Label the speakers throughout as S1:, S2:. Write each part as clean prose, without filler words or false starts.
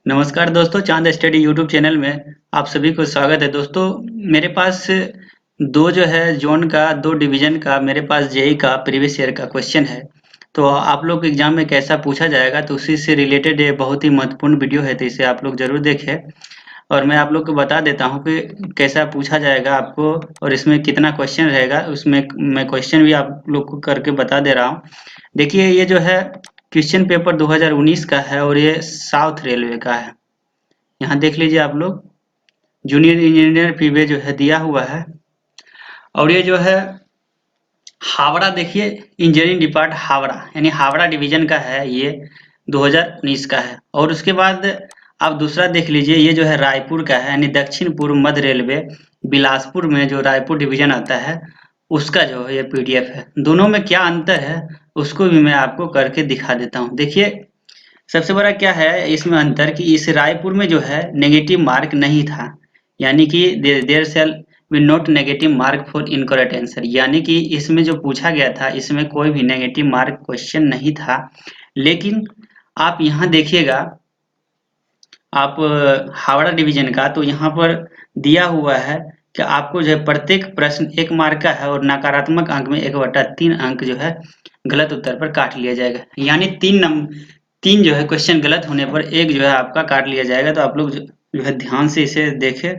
S1: नमस्कार दोस्तों, चांद स्टडी यूट्यूब चैनल में आप सभी को स्वागत है। दोस्तों, मेरे पास दो जो है जोन का, दो डिवीजन का मेरे पास जेई का प्रीवियस ईयर का क्वेश्चन है। तो आप लोग एग्जाम में कैसा पूछा जाएगा, तो उसी से रिलेटेड ये बहुत ही महत्वपूर्ण वीडियो है, तो इसे आप लोग जरूर देखें। और मैं आप लोग को बता देता हूँ कि कैसा पूछा जाएगा आपको और इसमें कितना क्वेश्चन रहेगा। उसमें मैं क्वेश्चन भी आप लोग को करके बता दे रहा हूँ। देखिए, ये जो है क्वेश्चन पेपर 2019 का है और ये साउथ रेलवे का है। यहाँ देख लीजिए आप लोग, जूनियर इंजीनियर पीवे जो है दिया हुआ है। और ये जो है हावड़ा, देखिए इंजीनियरिंग डिपार्ट हावड़ा, यानी हावड़ा डिवीजन का है, ये 2019 का है। और उसके बाद आप दूसरा देख लीजिए, ये जो है रायपुर का है, यानी दक्षिण पूर्व मध्य रेलवे बिलासपुर में जो रायपुर डिवीजन आता है, उसका जो है ये पीडीएफ है। दोनों में क्या अंतर है उसको भी मैं आपको करके दिखा देता हूँ। देखिए, सबसे बड़ा क्या है इसमें अंतर कि इस रायपुर में जो है नेगेटिव मार्क नहीं था, यानी कि there shall be not negative mark for incorrect answer, यानी कि इसमें जो पूछा गया था इसमें कोई भी नेगेटिव मार्क क्वेश्चन नहीं था। लेकिन आप यहाँ देखिएगा, आप हावड़ा डिवीजन का, तो यहाँ पर दिया हुआ है कि आपको जो है प्रत्येक प्रश्न 1 मार्क का है और नकारात्मक अंक में 1/3 अंक जो है गलत उत्तर पर काट लिया जाएगा। यानी 3 जो है क्वेश्चन गलत होने पर 1 जो है आपका काट लिया जाएगा। तो आप लोग जो है ध्यान से इसे देखें,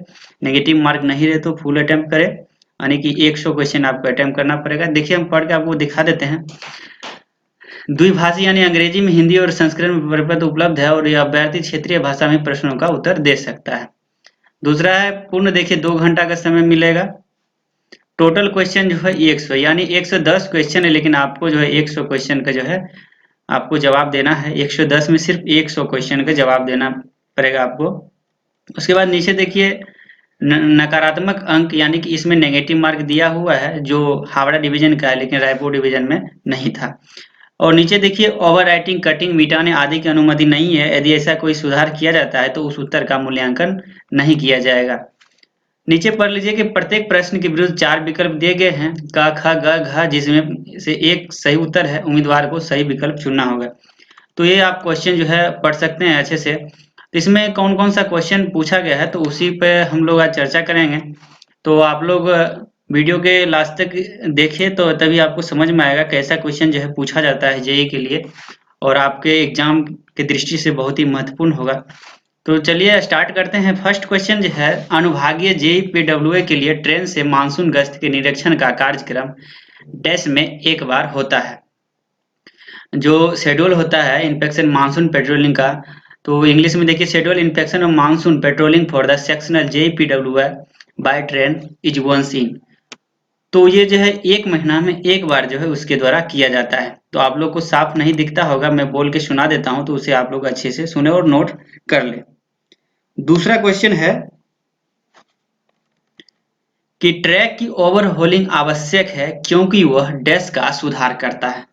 S1: नेगेटिव मार्क नहीं रहे तो फुल अटेम्प्ट करें, यानी कि 100 क्वेश्चन आपको अटेम्प्ट करना पड़ेगा। देखिए, हम पढ़ के आपको दिखा देते हैं। द्विभाषी यानी अंग्रेजी में हिंदी और संस्कृत में प्रपत्र उपलब्ध है और यह अभ्यर्थी क्षेत्रीय भाषा में प्रश्नों का उत्तर दे सकता है। दूसरा है पूर्ण, देखिए 2 घंटा का समय मिलेगा। टोटल क्वेश्चन जो है 100, यानी 110 क्वेश्चन है, लेकिन आपको जो है 100 क्वेश्चन का जो है आपको जवाब देना है। 110 में सिर्फ 100 क्वेश्चन का जवाब देना पड़ेगा आपको। उसके बाद नीचे देखिए नकारात्मक अंक, यानी कि इसमें नेगेटिव मार्क दिया हुआ है जो हावड़ा डिवीजन का है, लेकिन रायपुर डिवीजन में नहीं था। और नीचे देखिए ओवर राइटिंग, कटिंग, मिटाने आदि की अनुमति नहीं है। यदि ऐसा कोई सुधार किया जाता है तो उस उत्तर का मूल्यांकन नहीं किया जाएगा। नीचे पढ़ लीजिए कि प्रत्येक प्रश्न के विरुद्ध 4 विकल्प दिए गए हैं, क, ख, ग, घ, जिसमें से एक सही उत्तर है। उम्मीदवार को सही विकल्प चुनना होगा। तो ये आप क्वेश्चन जो है पढ़ सकते हैं अच्छे से। इसमें कौन कौन सा क्वेश्चन पूछा गया है तो उसी पे हम लोग आज चर्चा करेंगे। तो आप लोग वीडियो के लास्ट तक देखिए, तो तभी आपको समझ में आएगा कैसा क्वेश्चन जो है पूछा जाता है जेईई के लिए, और आपके एग्जाम की दृष्टि से बहुत ही महत्वपूर्ण होगा। तो चलिए स्टार्ट करते हैं। फर्स्ट क्वेश्चन जो है, अनुभागीय जेईई पीडब्ल्यूए के लिए ट्रेन से मानसून गश्त के निरीक्षण का कार्यक्रम डैश में एक बार होता है। जो शेड्यूल होता है इन्फेक्शन मानसून पेट्रोलिंग का, तो इंग्लिश में देखिए schedule infection of monsoon patrolling for the sectional JEE PWA by train is once in. तो ये जो है 1 महीना में एक बार जो है उसके द्वारा किया जाता है। तो आप लोग को साफ नहीं दिखता होगा, मैं बोल के सुना देता हूं तो उसे आप लोग अच्छे से सुने और नोट कर ले। दूसरा क्वेश्चन है कि ट्रैक की ओवरहोलिंग आवश्यक है क्योंकि वह डैश का सुधार करता है।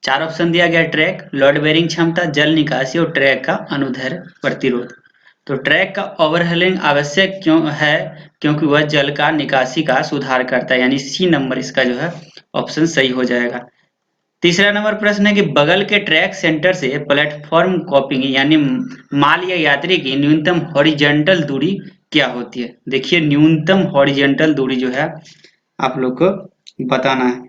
S1: 4 ऑप्शन दिया गया, ट्रैक, लोड बेरिंग क्षमता, जल निकासी और ट्रैक का अनुदैर्ध्य प्रतिरोध। तो ट्रैक का ओवरहोलिंग आवश्यक क्यों है, क्योंकि वह जल का निकासी का सुधार करता है, यानी सी नंबर इसका जो है ऑप्शन सही हो जाएगा। तीसरा नंबर प्रश्न है कि बगल के ट्रैक सेंटर से प्लेटफॉर्म कॉपिंग यानी माल या यात्री की न्यूनतम हॉरिजॉन्टल दूरी क्या होती है। देखिए, न्यूनतम हॉरिजॉन्टल दूरी जो है आप लोग को बताना है।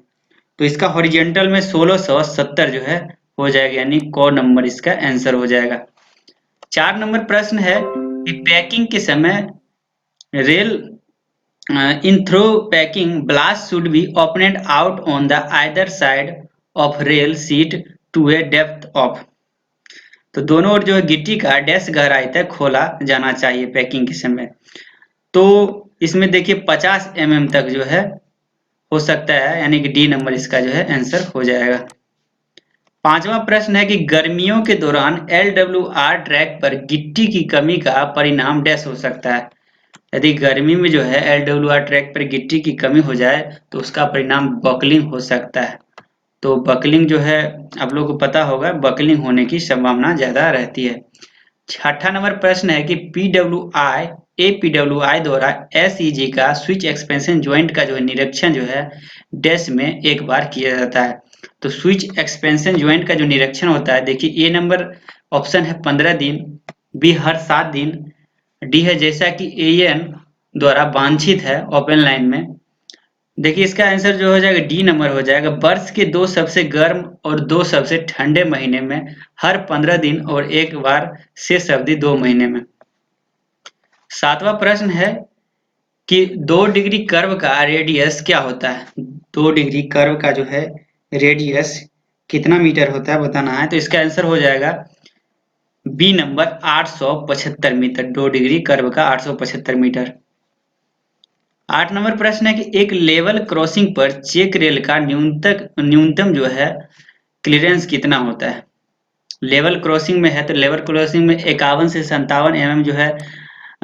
S1: तो इसका हॉरिजॉन्टल में 1670 जो है हो जाएगा, यानी क नंबर इसका आंसर हो जाएगा। 4 नंबर प्रश्न है कि पैकिंग के समय rail in through packing blast should be opened out on the either side of rail sheet to a depth of। तो दोनों ओर जो है गिट्टी का डैश गहराई तक खोला जाना चाहिए पैकिंग के समय। तो इसमें देखिए 50 तक जो है हो सकता है, यानी कि डी नंबर इसका जो है आंसर हो जाएगा। 5वां प्रश्न है कि गर्मियों के दौरान LWR ट्रैक पर गिट्टी की कमी का परिणाम डैश हो सकता है। यदि गर्मी में जो है LWR ट्रैक पर गिट्टी की कमी हो जाए तो उसका परिणाम बकलिंग हो सकता है। तो बकलिंग जो है आप लोगों को पता होगा, बकलिंग होने की संभावना ज्यादा रहती है। 6ठा नंबर प्रश्न है कि पीडब्ल्यूआई द्वारा एसईजी का स्विच एक्सपेंशन ज्वाइंट का जो है निरीक्षण जो है डैश में एक बार किया जाता है। तो स्विच एक्सपेंशन ज्वाइंट का जो निरीक्षण होता है, देखिए ए नंबर ऑप्शन है 15 दिन, बी हर 7 दिन, डी है जैसा कि एएन द्वारा वांछित है ओपन लाइन में। देखिए इसका आंसर जो हो जाएगा डी नंबर हो जाएगा, वर्ष के 2 सबसे गर्म और 2 सबसे ठंडे महीने में हर 15 दिन और एक बार शेष अवधि 2 महीने में। 7वां प्रश्न है कि 2 डिग्री कर्व का रेडियस क्या होता है। 2 डिग्री कर्व का जो है रेडियस कितना मीटर होता है बताना है। तो इसका आंसर हो जाएगा B number 875 metre. 2 degree curve का 875 मीटर। 8 नंबर प्रश्न है कि एक लेवल क्रॉसिंग पर चेक रेल का न्यूनतम जो है क्लियरेंस कितना होता है। लेवल क्रॉसिंग में है तो लेवल क्रॉसिंग में 51 से 57 mm जो है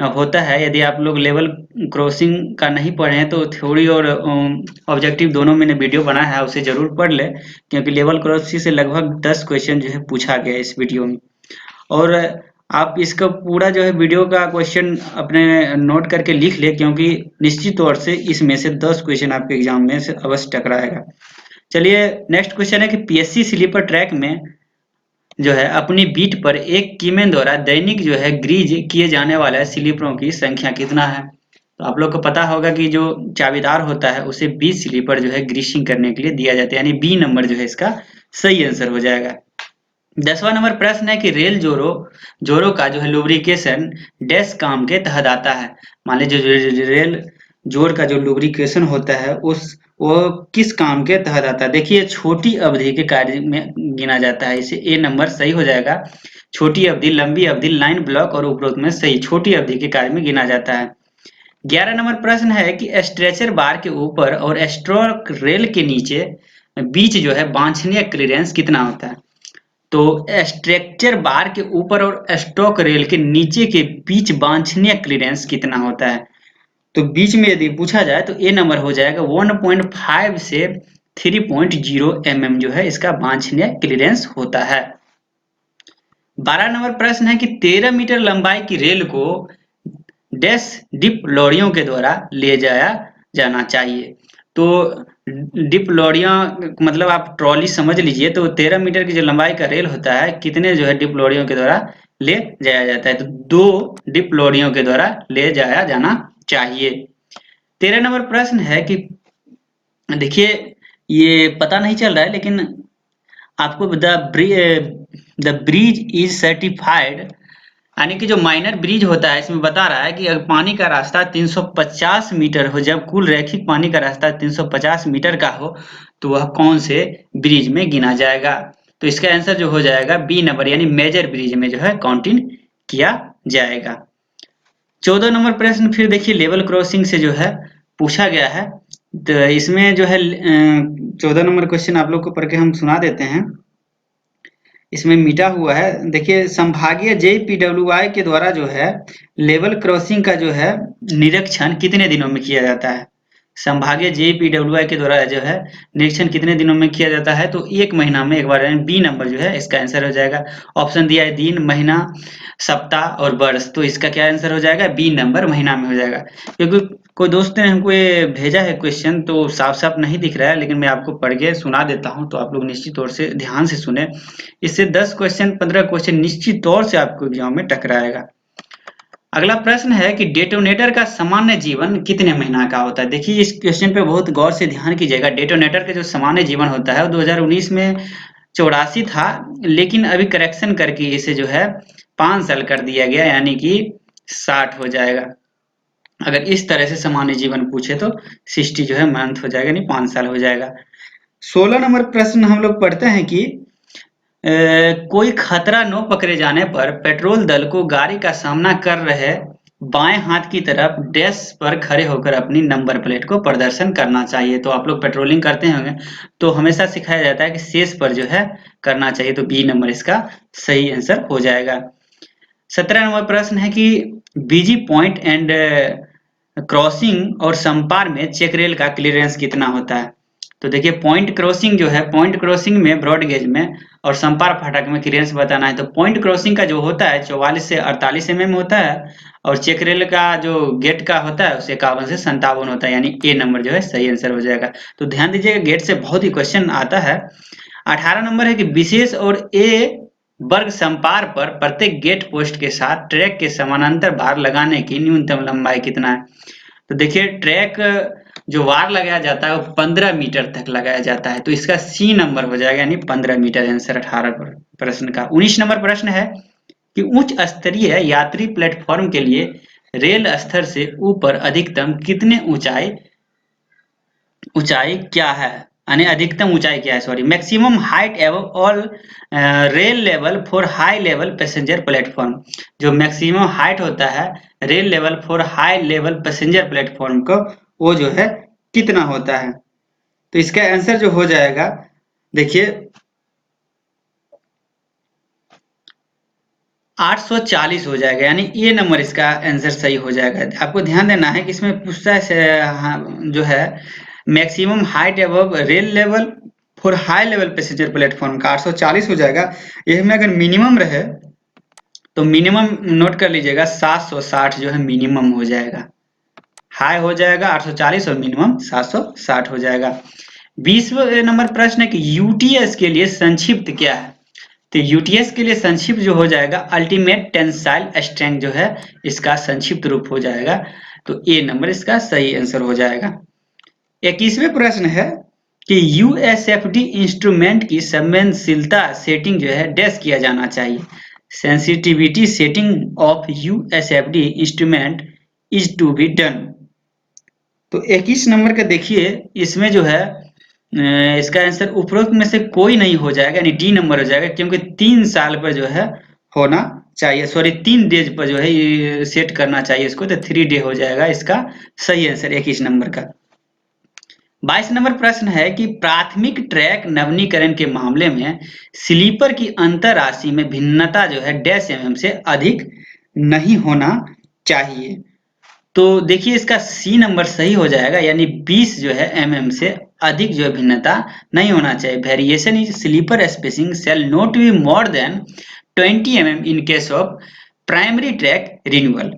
S1: होता है। यदि आप लोग लेवल क्रॉसिंग का नहीं पढ़े हैं तो थ्योरी और ऑब्जेक्टिव दोनों मैंने वीडियो बनाया है, उसे जरूर पढ़ ले, क्योंकि लेवल क्रॉसिंग से लगभग 10 क्वेश्चन जो है पूछा गया है इस वीडियो में। और आप इसका पूरा जो है वीडियो का क्वेश्चन अपने नोट करके लिख ले, क्योंकि निश्चित तौर से इसमें से 10 क्वेश्चन आपके एग्जाम में से अवश्य टकराएगा। चलिए नेक्स्ट क्वेश्चन है कि पीएससी स्लीपर ट्रैक में जो है अपनी बीट पर एक कीमैन द्वारा दैनिक जो है ग्रीज किए जाने वाले स्लीपरों की संख्या कितना है। तो आप लोग को पता होगा कि जो चाबीदार होता है उसे 20 स्लीपर जो है ग्रीसिंग करने के लिए दिया जाता है, यानी बी नंबर जो है इसका सही आंसर हो जाएगा। 10वां नंबर प्रश्न है कि रेल जोरों का जो है लुब्रिकेशन डैश काम के तहत आता है। मान लीजिए जो रेल जोर का जो लुब्रिकेशन होता है वो किस काम के तहत आता है। देखिए छोटी अवधि के कार्य में गिना जाता है, इसे ए नंबर सही हो जाएगा। छोटी अवधि, लंबी अवधि, लाइन ब्लॉक और उपरोक्त में सही छोटी अवधि के कार्य में गिना जाता है। 11 नंबर प्रश्न है कि स्ट्रेचर बार के ऊपर और स्ट्रोक रेल के नीचे बीच जो है वांछनीय क्लीयरेंस कितना होता है। तो स्ट्रक्चर बार के ऊपर और स्टॉक रेल के नीचे के बीच वांछनीय क्लीयरेंस कितना होता है। तो बीच में यदि पूछा जाए तो ए नंबर हो जाएगा 1.5 से 3.0 mm जो है इसका वांछनीय क्लीयरेंस होता है। 12 नंबर प्रश्न है कि 13 मीटर लंबाई की रेल को डैश डिप लॉरियों के द्वारा ले जाया जाना चाहिए। तो डिप लॉरियां मतलब आप ट्रॉली समझ लीजिए। तो 13 मीटर की जो लंबाई का रेल होता है कितने जो है डिप लॉरियों के द्वारा ले जाया जाता है। तो 2 डिप लॉरियों के द्वारा ले जाया जाना चाहिए। 13 नंबर प्रश्न है कि देखिए ये पता नहीं चल रहा है लेकिन आपको द ब्रिज इज सर्टिफाइड, यानी कि जो माइनर ब्रिज होता है इसमें बता रहा है कि अगर पानी का रास्ता 350 मीटर हो, जब कुल रैखिक पानी का रास्ता 350 मीटर का हो तो वह कौन से ब्रिज में गिना जाएगा। तो इसका आंसर जो हो जाएगा बी नंबर, यानी मेजर ब्रिज में जो है काउंटिंग किया जाएगा। 14 नंबर प्रश्न फिर देखिए लेवल क्रॉसिंग से जो है पूछा गया है। तो इसमें जो है 14 नंबर क्वेश्चन आप लोग को पढ़ के हम सुना देते हैं। इसमें मिटा हुआ है। देखिए संभागीय जेपीडब्ल्यूआई के द्वारा जो है लेवल क्रॉसिंग का जो है निरीक्षण कितने दिनों में किया जाता है। संभागीय जेपीडब्ल्यूआई के द्वारा जो है निरीक्षण कितने दिनों में किया जाता है। तो 1 महीना में एक बार, यानी बी नंबर जो है इसका आंसर हो जाएगा। ऑप्शन दिया है दिन, महीना, सप्ताह और वर्ष। तो इसका क्या आंसर हो जाएगा, बी नंबर महीना में हो जाएगा। क्योंकि कोई दोस्त ने हमको ये भेजा है क्वेश्चन तो साफ साफ नहीं दिख रहा है, लेकिन मैं आपको पढ़ के सुना देता हूँ तो आप लोग निश्चित तौर से ध्यान से सुने। इससे 10 क्वेश्चन 15 क्वेश्चन निश्चित तौर से आपको एग्जाम में टकराएगा। अगला प्रश्न है कि डेटोनेटर का सामान्य जीवन कितने महीना का होता है। देखिए इस क्वेश्चन पे बहुत गौर से ध्यान कीजिएगा। डेटोनेटर का जो सामान्य जीवन होता है वो 2019 में 84 था, लेकिन अभी करेक्शन करके इसे जो है 5 साल कर दिया गया, यानी कि 60 हो जाएगा। अगर इस तरह से सामान्य जीवन पूछे तो 60 जो है मंथ हो जाएगा, नहीं 5 साल हो जाएगा। 16 नंबर प्रश्न हम लोग पढ़ते हैं कि कोई खतरा न पकड़े जाने पर पेट्रोल दल को गाड़ी का सामना कर रहे बाएं हाथ की तरफ डैश पर खड़े होकर अपनी नंबर प्लेट को प्रदर्शन करना चाहिए। तो आप लोग पेट्रोलिंग करते होंगे तो हमेशा सिखाया जाता है कि शेष पर जो है करना चाहिए। तो बी नंबर इसका सही आंसर हो जाएगा। 17 नंबर प्रश्न है कि बीजी पॉइंट एंड क्रॉसिंग और संपार में चेक रेल का क्लियरेंस कितना होता है। तो देखिए पॉइंट क्रॉसिंग जो है, पॉइंट क्रॉसिंग में ब्रॉड गेज में और संपार फाटक में क्लियरेंस बताना है। तो पॉइंट क्रॉसिंग का जो होता है 44 से 48 mm होता है, और चेक रेल का जो गेट का होता है उसे 51 से 57 होता है, यानी ए नंबर जो है सही आंसर हो जाएगा। तो ध्यान दीजिएगा गेट से बहुत ही क्वेश्चन आता है। 18 नंबर है कि विशेष और ए वर्ग समपार पर प्रत्येक गेट पोस्ट के साथ ट्रैक के समानांतर भार लगाने की न्यूनतम लंबाई कितना है। तो देखिए ट्रैक जो वार लगाया जाता है वो 15 मीटर तक लगाया जाता है, तो इसका सी नंबर हो जाएगा, यानी 15 मीटर आंसर 18 प्रश्न का। 19 नंबर प्रश्न है कि उच्च स्तरीय यात्री प्लेटफॉर्म के लिए रेल स्तर से ऊपर अधिकतम कितने ऊंचाई क्या है, यानी अधिकतम ऊंचाई क्या है, sorry, maximum height above all rail level for high level passenger platform. जो मैक्सिमम हाइट होता है rail level for high level passenger platform को, वो जो है कितना होता है। तो इसका आंसर जो हो जाएगा, देखिए 840 हो जाएगा, यानी ये नंबर इसका आंसर सही हो जाएगा। आपको ध्यान देना है कि इसमें पूछता है जो है maximum height above rail level for high level passenger platform का 840 हो जाएगा। ये में अगर मिनिमम रहे तो मिनिमम नोट कर लीजिएगा 760 जो है मिनिमम हो जाएगा। हाई हो जाएगा 840 और मिनिमम 760 हो जाएगा। 20वें नंबर प्रश्न है कि यूटीएस के लिए संक्षिप्त क्या है। तो यूटीएस के लिए संक्षिप्त जो हो जाएगा अल्टीमेट टेंसाइल स्ट्रेंथ जो है इसका संक्षिप्त रूप हो जाएगा। तो ए नंबर इसका सही आंसर हो जाएगा। 21वें प्रश्न है कि यूएसएफडी इंस्ट्रूमेंट की संवेदनशीलता सेटिंग जो है डैश किया जाना चाहिए। Sensitivity setting of USFD instrument is to be done. तो 21 नंबर का देखिए, इसमें जो है इसका आंसर उपरोक्त में से कोई नहीं हो जाएगा, यानी डी नंबर हो जाएगा, क्योंकि 3 साल पर जो है होना चाहिए, सॉरी 3 डेज पर जो है ये सेट करना चाहिए इसको, तो 3 डे हो जाएगा इसका सही आंसर 21 नंबर का। 22 नंबर प्रश्न है कि प्राथमिक ट्रैक नवीनीकरण के मामले में स्लीपर की अंतर राशि में भिन्नता जो है डैश एमएम से अधिक नहीं होना चाहिए। तो देखिए इसका सी नंबर सही हो जाएगा, यानी 20 जो है एमएम से अधिक जो है भिन्नता नहीं होना चाहिए। Variation is sleeper spacing shall not be more than 20 mm in case of primary track renewal.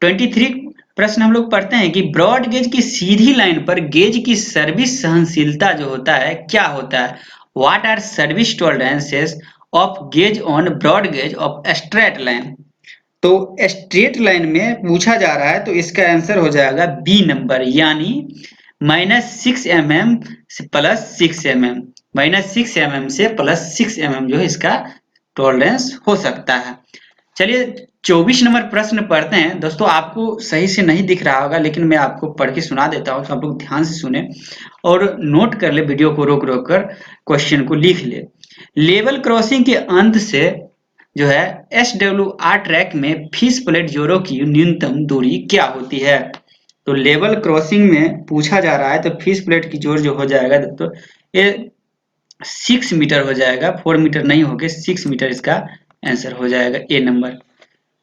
S1: 23 प्रश्न हम लोग पढ़ते हैं कि ब्रॉड गेज की सीधी लाइन पर गेज की सर्विस सहनशीलता जो होता है क्या होता है। What are service tolerances of gauge on broad gauge of straight line. तो स्ट्रेट लाइन में पूछा जा रहा है, तो इसका आंसर हो जाएगा बी नंबर, यानी -6 mm से +6 mm, -6 mm से +6 mm जो है इसका टॉलरेंस हो सकता है। चलिए 24 नंबर प्रश्न पढ़ते हैं। दोस्तों आपको सही से नहीं दिख रहा होगा, लेकिन मैं आपको पढ़ के सुना देता हूँ, तो आप लोग ध्यान से सुने और नोट कर ले, वीडियो को रोक रोक कर क्वेश्चन को लिख ले। लेवल क्रॉसिंग के अंत से जो है SWR ट्रैक में फिश प्लेट जोड़ों की न्यूनतम दूरी क्या होती है। तो लेवल क्रॉसिंग में पूछा जा रहा है, तो फिश प्लेट की जोड़ जो हो जाएगा तो ये 6 मीटर हो जाएगा, 4 मीटर नहीं होके 6 मीटर इसका आंसर हो जाएगा ए नंबर।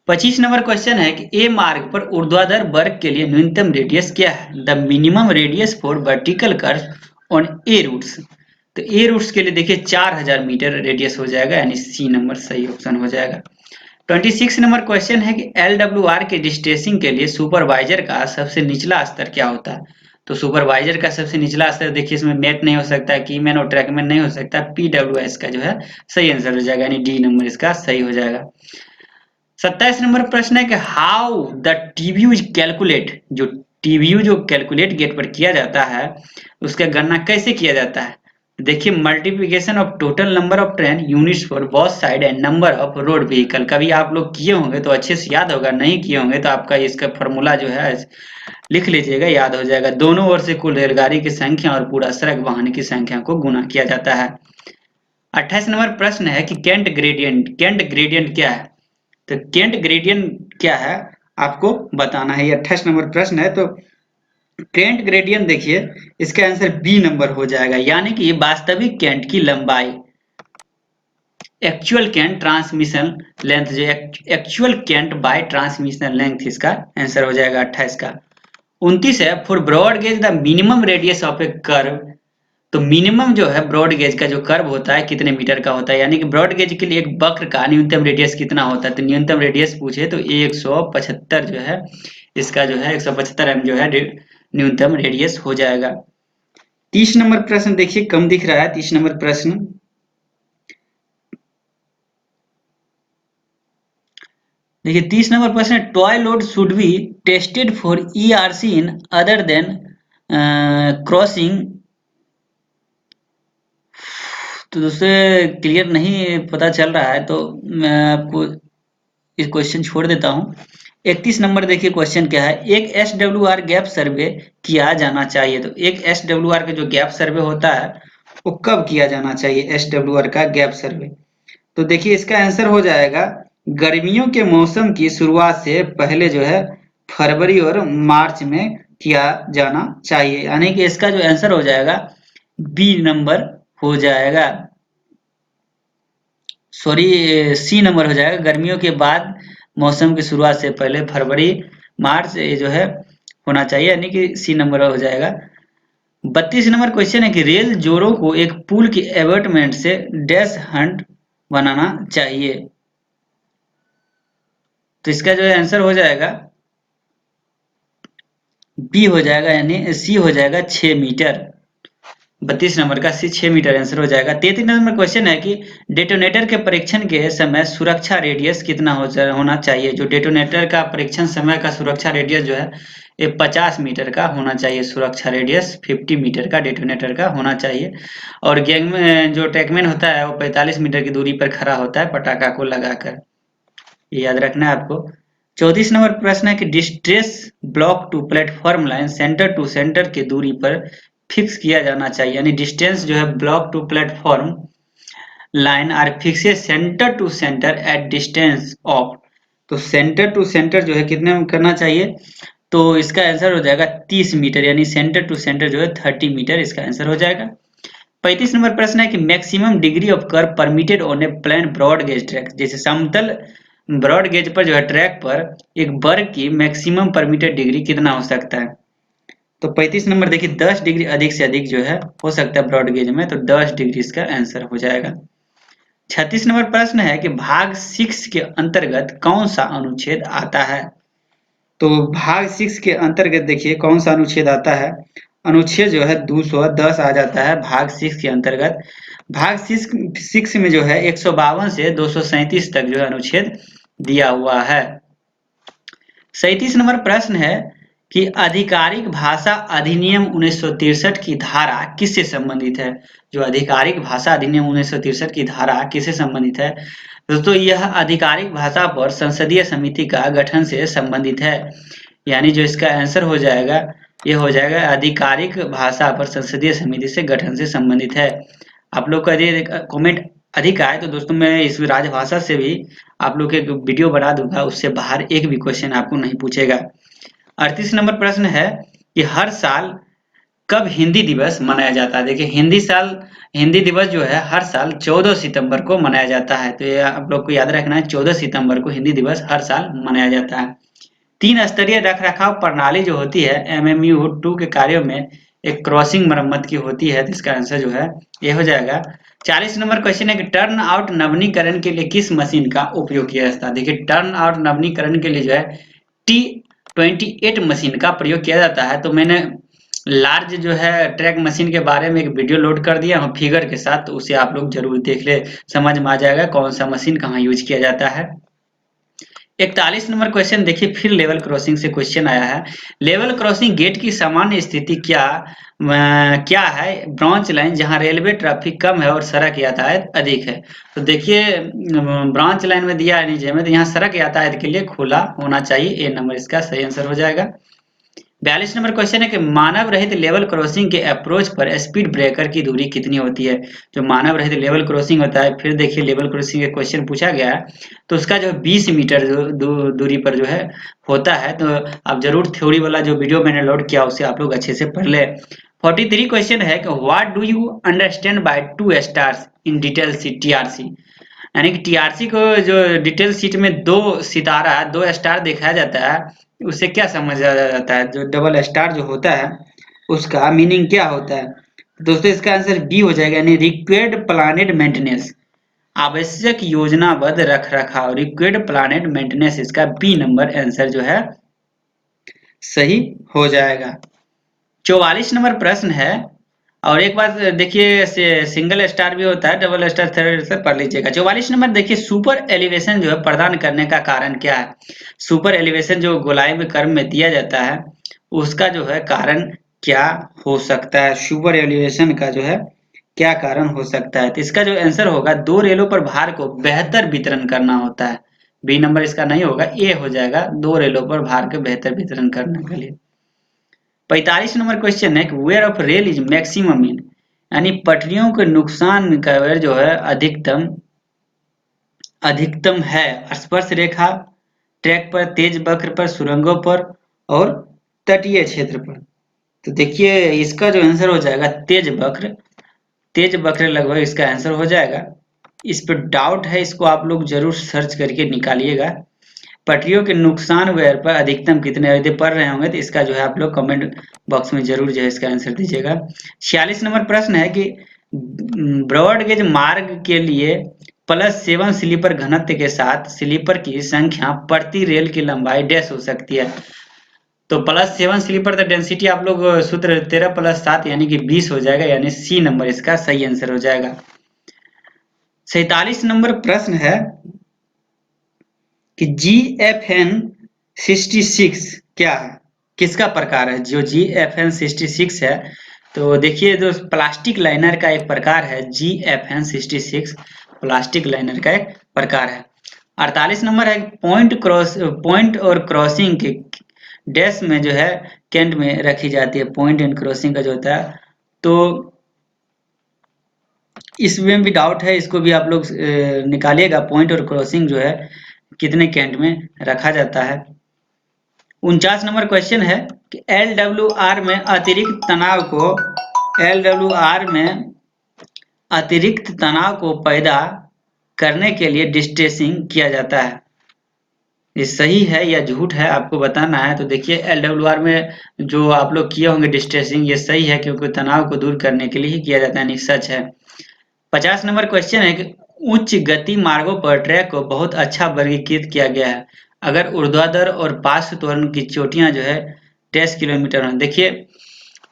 S1: 25 नंबर क्वेश्चन है कि ए मार्ग पर ऊर्ध्वाधर वर्ग के लिए न्यूनतम रेडियस क्या है। The minimum radius for vertical curve on A routes. तो ए रूट्स के लिए देखिए 4000 मीटर रेडियस हो जाएगा, यानी सी नंबर सही ऑप्शन हो जाएगा। 26 नंबर क्वेश्चन है कि LWR के डिस्टेंसिंग के लिए सुपरवाइजर का सबसे निचला स्तर क्या होता है। तो सुपरवाइजर का सबसे निचला स्तर देखिए, इसमें मेट नहीं हो सकता, कीमैन और ट्रैकमैन नहीं हो सकता, PWS का जो है सही आंसर हो जाएगा, यानी डी नंबर इसका सही हो जाएगा। 27 नंबर प्रश्न है कि हाउ द टीवीयू इज कैलकुलेट। जो टीवीयू जो कैलकुलेट गेट पर किया जाता है उसका गणना कैसे किया जाता है। देखिए multiplication of total number of train units for both side and number of road vehicle. कभी आप लोग किए होंगे तो अच्छे से याद होगा, नहीं किए होंगे तो आपका इसका फॉर्मूला जो है लिख लीजिएगा, याद हो जाएगा। दोनों ओर से कुल रेलगाड़ी की संख्या और पूरा सड़क वाहन की संख्या को गुना किया जाता है। 28 नंबर प्रश्न है कि केंट ग्रेडियंट, केंट ग्रेडियंट क्या है। तो केंट ग्रेडियंट क्या है आपको बताना है, ये 28 नंबर प्रश्न है। तो केंट ग्रेडियंट देखिए इसका आंसर बी नंबर हो जाएगा, यानी कि वास्तविक केंट की लंबाई, एक्चुअल केंट ट्रांसमिशन लेंथ, जो actual cant by transmission length, इसका आंसर हो जाएगा 28 का। 29 है for broad gauge the minimum radius of a curve. तो मिनिमम जो है ब्रॉड गेज का जो कर्व होता है कितने मीटर का होता है, यानी कि ब्रॉड गेज के लिए एक वक्र का न्यूनतम रेडियस कितना होता है। तो न्यूनतम रेडियस पूछे तो 175 जो है इसका जो है 175 एम जो है न्यूनतम रेडियस हो जाएगा। 30 नंबर प्रश्न देखिए कम दिख रहा है। 30 नंबर प्रश्न देखिए 30 नंबर प्रश्न है, toy load should be tested for ERC in other than crossing. तो दोस्तों क्लियर नहीं पता चल रहा है, तो मैं आपको इस क्वेश्चन छोड़ देता हूँ। 31 नंबर देखिए क्वेश्चन क्या है, एक SWR गैप सर्वे किया जाना चाहिए। तो एक SWR का जो गैप सर्वे होता है वो कब किया जाना चाहिए, SWR का गैप सर्वे। तो देखिए इसका आंसर हो जाएगा गर्मियों के मौसम की शुरुआत से पहले जो है फरवरी और मार्च में किया जाना चाहिए, यानी कि इसका जो आंसर हो जाएगा बी नंबर हो जाएगा, सॉरी सी नंबर हो जाएगा। गर्मियों के बाद मौसम की शुरुआत से पहले फरवरी मार्च ये जो है होना चाहिए, यानी कि सी नंबर हो जाएगा। 32 नंबर क्वेश्चन है कि रेल जोरों को एक पुल की एबर्टमेंट से डैश हंट बनाना चाहिए। तो इसका जो है आंसर हो जाएगा बी हो जाएगा, यानी सी हो जाएगा 6 मीटर। 32 नंबर का सी 6 मीटर आंसर हो जाएगा। 33 नंबर क्वेश्चन है कि डेटोनेटर के परीक्षण के समय सुरक्षा रेडियस कितना होना चाहिए। जो डेटोनेटर का परीक्षण समय का सुरक्षा रेडियस जो है ये 50 मीटर का होना चाहिए। सुरक्षा रेडियस 50 मीटर का डेटोनेटर का होना चाहिए। और गैंग में जो ट्रैकमैन होता है वो 45 मीटर की दूरी पर खड़ा होता है पटाखा को लगाकर, ये याद रखना है आपको। 34 नंबर प्रश्न है कि distance block to platform line centre to centre की दूरी पर फिक्स किया जाना चाहिए, यानी डिस्टेंस जो है block to platform line are fixed centre to centre at distance of. तो सेंटर टू सेंटर जो है कितने में करना चाहिए, तो इसका आंसर हो जाएगा 30 मीटर, यानी सेंटर टू सेंटर जो है 30 मीटर इसका आंसर हो जाएगा। 35 नंबर प्रश्न है कि maximum degree of curve permitted on a plain broad gauge track. जैसे समतल ब्रॉड गेज पर जो है ट्रैक पर एक वर्ग की मैक्सिमम परमिटेड डिग्री कितना हो सकता है। तो 35 नंबर देखिए 10 डिग्री अधिक से अधिक जो है हो सकता है ब्रॉड गेज में, तो 10 डिग्री इसका आंसर हो जाएगा। 36 नंबर प्रश्न है कि भाग 6 के अंतर्गत कौन सा अनुच्छेद आता है। तो भाग 6 के अंतर्गत देखिए कौन सा अनुच्छेद आता है, अनुच्छेद जो है 210 आ जाता है भाग 6 के अंतर्गत। भाग 6 में जो है 152 से 237 तक जो है अनुच्छेद दिया हुआ है। 37 नंबर प्रश्न है कि आधिकारिक भाषा अधिनियम 1963 की धारा किससे संबंधित है। जो आधिकारिक भाषा अधिनियम 1963 की धारा किससे संबंधित है, दोस्तों यह आधिकारिक भाषा पर संसदीय समिति का गठन से संबंधित है, यानी जो इसका आंसर हो जाएगा ये हो जाएगा आधिकारिक भाषा पर संसदीय समिति से गठन से संबंधित है। आप लोग का यदि कमेंट अधिक आए तो दोस्तों मैं इस राजभाषा से भी आप लोग के एक वीडियो बना दूंगा, उससे बाहर एक भी क्वेश्चन आपको नहीं पूछेगा। 38 नंबर प्रश्न है कि हर साल कब हिंदी दिवस मनाया जाता है। देखिए हिंदी दिवस जो है हर साल 14 सितंबर को मनाया जाता है, तो ये आप लोग को याद रखना है 14 सितंबर को हिंदी दिवस हर साल मनाया जाता है। 3 स्तरीय रखरखाव प्रणाली जो होती है MMU2 के कार्यों में एक क्रॉसिंग मरम्मत की होती है, तो इसका आंसर जो है ये हो जाएगा। 40 नंबर क्वेश्चन है कि टर्न आउट नवीनीकरण के लिए किस मशीन का उपयोग किया जाता है। देखिए टर्न आउट नवीनीकरण के लिए जो है T28 मशीन का प्रयोग किया जाता है। तो मैंने लार्ज जो है ट्रैक मशीन के बारे में एक वीडियो लोड कर दिया हूँ फिगर के साथ, तो उसे आप लोग जरूर देख ले, समझ में आ जाएगा कौन सा मशीन कहाँ यूज किया जाता है। 41 नंबर क्वेश्चन देखिए फिर लेवल क्रॉसिंग से क्वेश्चन आया है। लेवल क्रॉसिंग गेट की सामान्य स्थिति क्या है ब्रांच लाइन जहां रेलवे ट्रैफिक कम है और सड़क यातायात अधिक है। तो देखिए ब्रांच लाइन में दिया है नीचे में, तो यहाँ सड़क यातायात के लिए खुला होना चाहिए, ए नंबर इसका सही आंसर हो जाएगा। 42 नंबर क्वेश्चन है कि मानव रहित लेवल क्रॉसिंग के अप्रोच पर स्पीड ब्रेकर की दूरी कितनी होती है। जो मानव रहित लेवल क्रॉसिंग होता है, फिर देखिए लेवल क्रॉसिंग का क्वेश्चन पूछा गया है, तो उसका जो 20 मीटर दूरी पर जो है होता है। तो आप जरूर थ्योरी वाला जो वीडियो मैंने लोड किया उसे आप लोग अच्छे से पढ़ ले। 43 क्वेश्चन है कि what do you understand by 2 stars in detail C TRC, यानी कि TRC को जो डिटेल सीट में 2 सितारा 2 स्टार दिखाया जाता है, उससे क्या समझा जाता है। जो डबल स्टार जो होता है उसका मीनिंग क्या होता है, दोस्तों इसका आंसर बी हो जाएगा, यानी रिक्वायर्ड प्लानेड मेंटेनेंस, आवश्यक योजनाबद्ध रखरखाव, रिक्वायर्ड प्लानेड मेंटेनेंस, इसका बी नंबर आंसर जो है सही हो जाएगा। 44 नंबर प्रश्न है और एक बात देखिए, सिंगल स्टार भी होता है, डबल स्टार, थर्ड स्टार पढ़ लीजिएगा। 44 नंबर देखिए, सुपर एलिवेशन जो है प्रदान करने का कारण क्या है? सुपर एलिवेशन जो गोलाई में कर्म में दिया जाता है, उसका जो है कारण क्या हो सकता है? सुपर एलिवेशन का जो है क्या कारण हो सकता है? तो इसका जो आंसर होगा, दो रेलों पर भार को बेहतर वितरण करना होता है। बी नंबर इसका नहीं होगा, ए हो जाएगा, दो रेलों पर भार के बेहतर वितरण करने के लिए। 45 नंबर क्वेश्चन है कि wear of rail is maximum in, यानी पटरियों के नुकसान का वेयर जो है अधिकतम अधिकतम है स्पर्श रेखा, ट्रैक पर, तेज वक्र पर, सुरंगों पर और तटीय क्षेत्र पर। तो देखिए इसका जो आंसर हो जाएगा तेज वक्र, तेज वक्र लगभग इसका आंसर हो जाएगा। इस पर डाउट है, इसको आप लोग जरूर सर्च करके निकालिएगा। पटरियों के नुकसान वेयर पर अधिकतम कितने, यदि पढ़ रहे होंगे तो इसका जो है आप लोग कमेंट बॉक्स में जरूर जो है इसका आंसर दीजिएगा। 46 नंबर प्रश्न है कि ब्रॉड गेज मार्ग के लिए +7 स्लीपर घनत्व के साथ स्लीपर की संख्या प्रति रेल की लंबाई डैश हो सकती है। तो +7 स्लीपर तो डेंसिटी आप लोग सूत्र 13 + 7 यानी कि 20 हो जाएगा, यानी सी नंबर इसका सही आंसर हो जाएगा। 47 नंबर प्रश्न है कि GFN 66 क्या है, किसका प्रकार है? जो GFN 66 है, तो देखिए जो प्लास्टिक लाइनर का एक प्रकार है, GFN 66 प्लास्टिक लाइनर का एक प्रकार है। 48 नंबर है पॉइंट और क्रॉसिंग के डैश में जो है कैंट में रखी जाती है, पॉइंट एंड क्रॉसिंग का जो होता है, तो इसमें भी डाउट है, इसको भी आप लोग निकालिएगा। पॉइंट और क्रॉसिंग जो है कितने कैंट में रखा जाता है? 49 नंबर क्वेश्चन है कि LWR में अतिरिक्त तनाव को पैदा करने के लिए डिस्ट्रेसिंग किया जाता है। ये सही है या झूठ है आपको बताना है। तो देखिए LWR में जो आप लोग किए होंगे डिस्ट्रेसिंग, ये सही है, क्योंकि तनाव को दूर करने के लिए ही किया जाता है, नहीं सच है। 50 नंबर क्वेश्चन है कि उच्च गति मार्गों पर ट्रैक को बहुत अच्छा वर्गीकृत किया गया है अगर ऊर्ध्वाधर और पार्श्व त्वरण की चोटियां जो है 10 किलोमीटर में। देखिए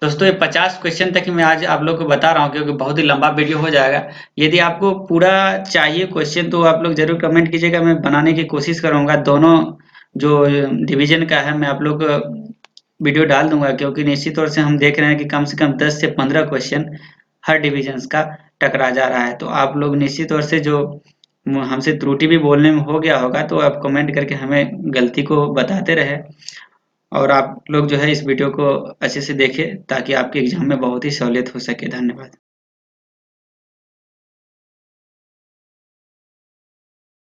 S1: दोस्तों, ये 50 क्वेश्चन तक मैं आज आप लोग को बता रहा हूँ, क्योंकि बहुत ही लंबा वीडियो हो जाएगा। यदि आपको पूरा चाहिए क्वेश्चन तो आप लोग जरूर कमेंट कीजिएगा, मैं बनाने की कोशिश करूंगा। दोनों जो डिवीजन का है मैं आप लोग वीडियो डाल दूंगा, क्योंकि निश्चित तौर से हम देख रहे हैं कि कम से कम 10 से 15 क्वेश्चन हर डिवीजन का टकरा जा रहा है। तो आप लोग निश्चित तौर से जो हमसे त्रुटि भी बोलने में हो गया होगा, तो आप कमेंट करके हमें गलती को बताते रहे, और आप लोग जो है इस वीडियो को अच्छे से देखें ताकि आपके एग्जाम में बहुत ही सहूलियत हो सके। धन्यवाद।